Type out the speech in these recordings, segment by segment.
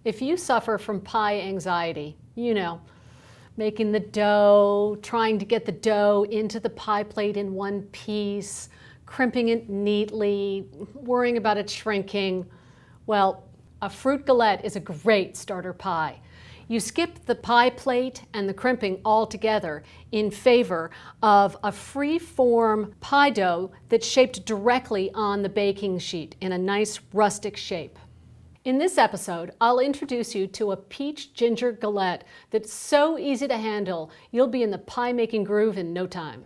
If you suffer from pie anxiety, making the dough, trying to get the dough into the pie plate in one piece, crimping it neatly, worrying about it shrinking, well, a fruit galette is a great starter pie. You skip the pie plate and the crimping altogether in favor of a free-form pie dough that's shaped directly on the baking sheet in a nice rustic shape. In this episode, I'll introduce you to a peach ginger galette that's so easy to handle, you'll be in the pie-making groove in no time.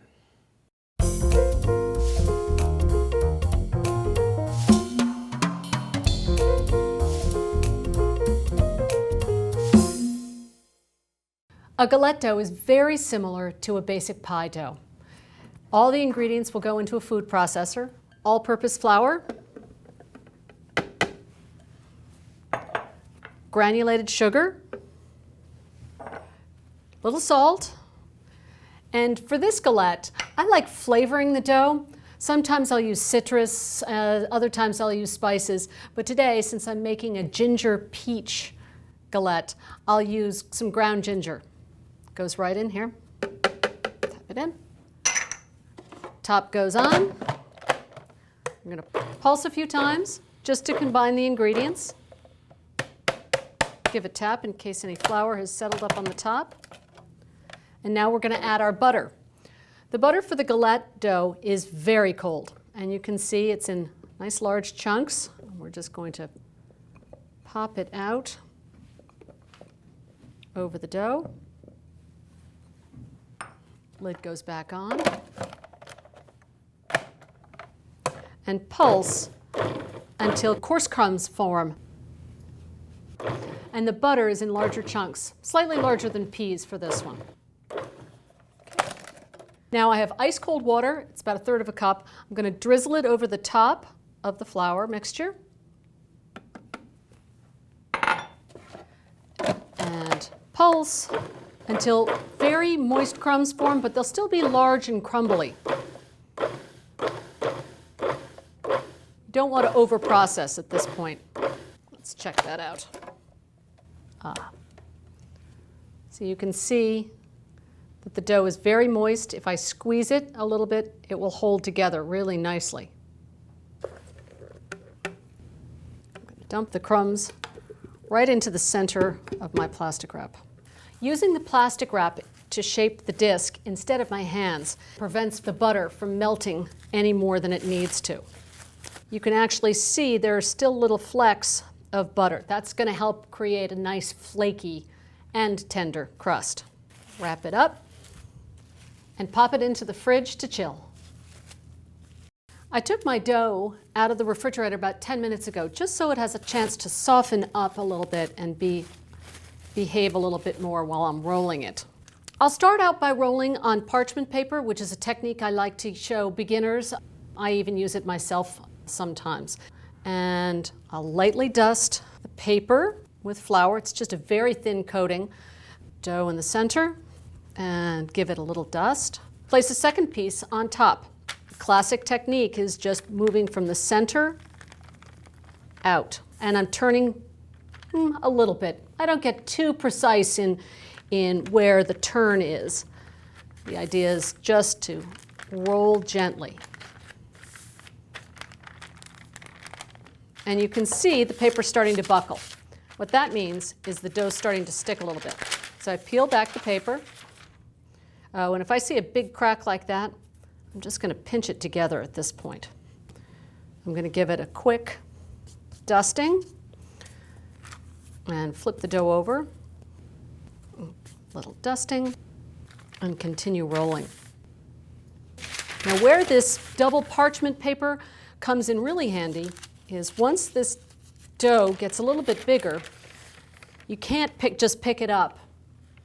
A galette dough is very similar to a basic pie dough. All the ingredients will go into a food processor, all-purpose flour, granulated sugar, little salt, and for this galette, I like flavoring the dough. Sometimes I'll use citrus, other times I'll use spices, but today, since I'm making a ginger peach galette, I'll use some ground ginger. Goes right in here, tap it in, top goes on. I'm going to pulse a few times just to combine the ingredients. Give a tap in case any flour has settled up on the top. And now we're going to add our butter. The butter for the galette dough is very cold, and you can see it's in nice large chunks. We're just going to pop it out over the dough. Lid goes back on. And pulse until coarse crumbs form. And the butter is in larger chunks, slightly larger than peas for this one. Now I have ice cold water, it's about 1/3 of a cup. I'm going to drizzle it over the top of the flour mixture. And pulse until very moist crumbs form, but they'll still be large and crumbly. You don't want to over-process at this point. Let's check that out. So you can see that the dough is very moist. If I squeeze it a little bit, it will hold together really nicely. I'm going to dump the crumbs right into the center of my plastic wrap. Using the plastic wrap to shape the disc instead of my hands prevents the butter from melting any more than it needs to. You can actually see there are still little flecks of butter. That's going to help create a nice flaky and tender crust. Wrap it up and pop it into the fridge to chill. I took my dough out of the refrigerator about 10 minutes ago just so it has a chance to soften up a little bit and behave a little bit more while I'm rolling it. I'll start out by rolling on parchment paper, which is a technique I like to show beginners. I even use it myself sometimes. And I'll lightly dust the paper with flour. It's just a very thin coating. Dough in the center and give it a little dust. Place a second piece on top. The classic technique is just moving from the center out. And I'm turning a little bit. I don't get too precise in where the turn is. The idea is just to roll gently. And you can see the paper starting to buckle. What that means is the dough's starting to stick a little bit. So I peel back the paper. And if I see a big crack like that, I'm just going to pinch it together at this point. I'm going to give it a quick dusting and flip the dough over. Little dusting and continue rolling. Now where this double parchment paper comes in really handy is once this dough gets a little bit bigger, you can't just pick it up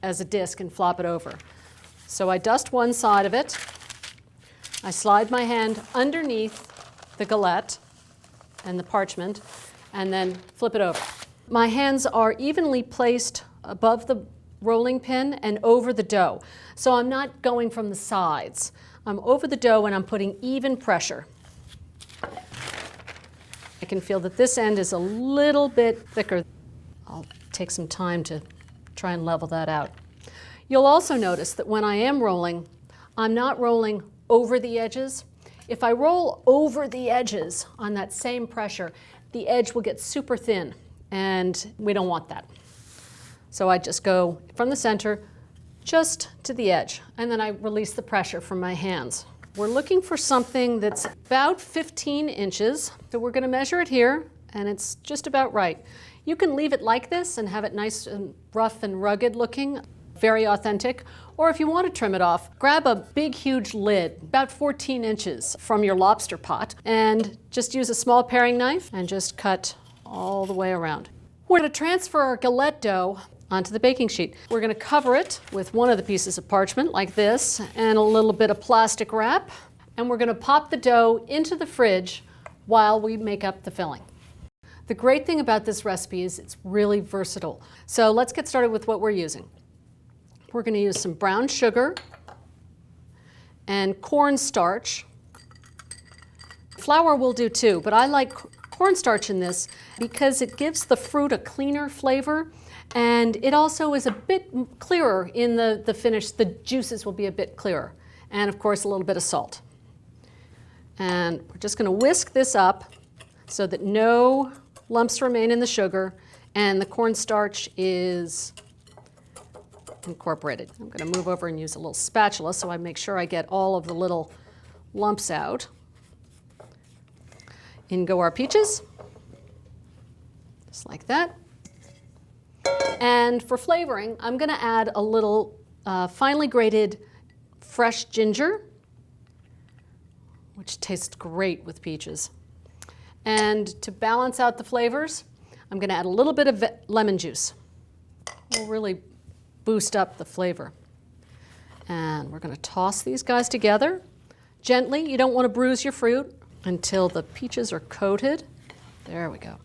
as a disc and flop it over. So I dust one side of it, I slide my hand underneath the galette and the parchment, and then flip it over. My hands are evenly placed above the rolling pin and over the dough. So I'm not going from the sides. I'm over the dough and I'm putting even pressure. I can feel that this end is a little bit thicker. I'll take some time to try and level that out. You'll also notice that when I am rolling, I'm not rolling over the edges. If I roll over the edges on that same pressure, the edge will get super thin, and we don't want that. So I just go from the center just to the edge, and then I release the pressure from my hands. We're looking for something that's about 15 inches. So we're going to measure it here, and it's just about right. You can leave it like this and have it nice and rough and rugged looking, very authentic. Or if you want to trim it off, grab a big, huge lid, about 14 inches from your lobster pot, and just use a small paring knife and just cut all the way around. We're going to transfer our galette dough onto the baking sheet. We're going to cover it with one of the pieces of parchment like this and a little bit of plastic wrap, and we're going to pop the dough into the fridge while we make up the filling. The great thing about this recipe is it's really versatile. So let's get started with what we're using. We're going to use some brown sugar and cornstarch. Flour will do too, but I like cornstarch in this because it gives the fruit a cleaner flavor, and it also is a bit clearer in the finish. The juices will be a bit clearer. And of course, a little bit of salt. And we're just going to whisk this up so that no lumps remain in the sugar, and the cornstarch is incorporated. I'm going to move over and use a little spatula so I make sure I get all of the little lumps out. In go our peaches, just like that. And for flavoring, I'm going to add a little finely grated fresh ginger, which tastes great with peaches. And to balance out the flavors, I'm going to add a little bit of lemon juice. We'll really boost up the flavor. And we're going to toss these guys together gently. You don't want to bruise your fruit until the peaches are coated. There we go.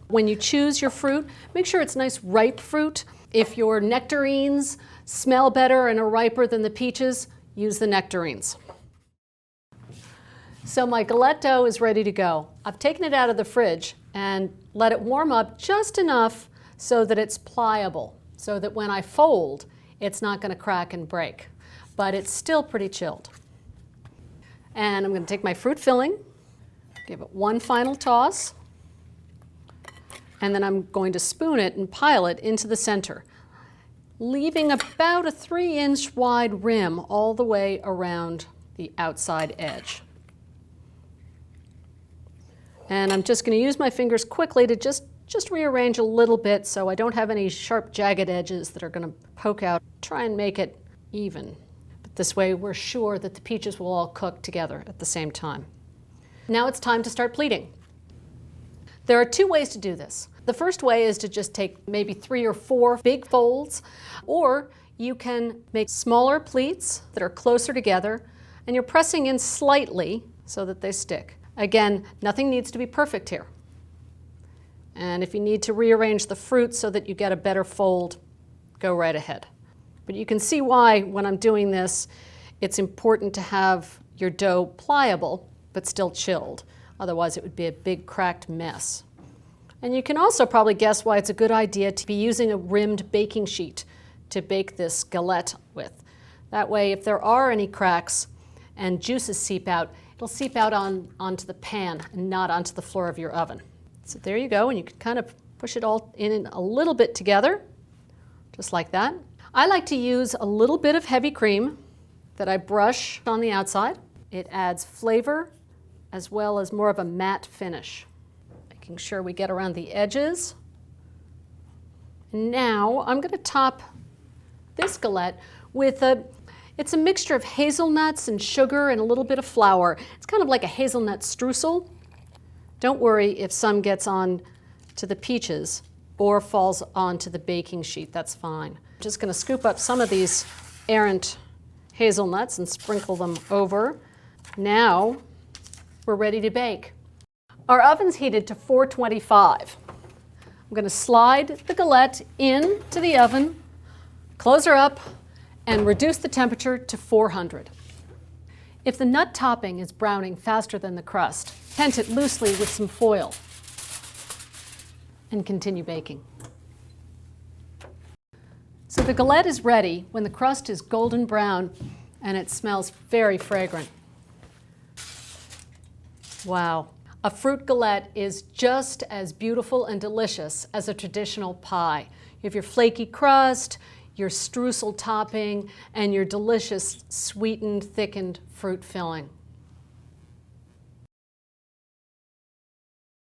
When you choose your fruit, make sure it's nice ripe fruit. If your nectarines smell better and are riper than the peaches, use the nectarines. So my galette dough is ready to go. I've taken it out of the fridge and let it warm up just enough so that it's pliable, so that when I fold, it's not going to crack and break. But it's still pretty chilled. And I'm going to take my fruit filling, give it one final toss, and then I'm going to spoon it and pile it into the center, leaving about a 3-inch wide rim all the way around the outside edge. And I'm just going to use my fingers quickly to just rearrange a little bit so I don't have any sharp, jagged edges that are going to poke out. Try and make it even. But this way we're sure that the peaches will all cook together at the same time. Now it's time to start pleating. There are 2 ways to do this. The first way is to just take maybe 3 or 4 big folds, or you can make smaller pleats that are closer together, and you're pressing in slightly so that they stick. Again, nothing needs to be perfect here. And if you need to rearrange the fruit so that you get a better fold, go right ahead. But you can see why, when I'm doing this, it's important to have your dough pliable but still chilled. Otherwise, it would be a big cracked mess. And you can also probably guess why it's a good idea to be using a rimmed baking sheet to bake this galette with. That way, if there are any cracks and juices seep out, it'll seep out onto the pan and not onto the floor of your oven. So there you go, and you can kind of push it all in a little bit together, just like that. I like to use a little bit of heavy cream that I brush on the outside. It adds flavor as well as more of a matte finish. Making sure we get around the edges. Now I'm going to top this galette with it's a mixture of hazelnuts and sugar and a little bit of flour. It's kind of like a hazelnut streusel. Don't worry if some gets on to the peaches or falls onto the baking sheet, that's fine. I'm just going to scoop up some of these errant hazelnuts and sprinkle them over. Now we're ready to bake. Our oven's heated to 425. I'm going to slide the galette into the oven, close her up, and reduce the temperature to 400. If the nut topping is browning faster than the crust, tent it loosely with some foil. and continue baking. So the galette is ready when the crust is golden brown and it smells very fragrant. Wow. A fruit galette is just as beautiful and delicious as a traditional pie. You have your flaky crust, your streusel topping, and your delicious sweetened, thickened fruit filling.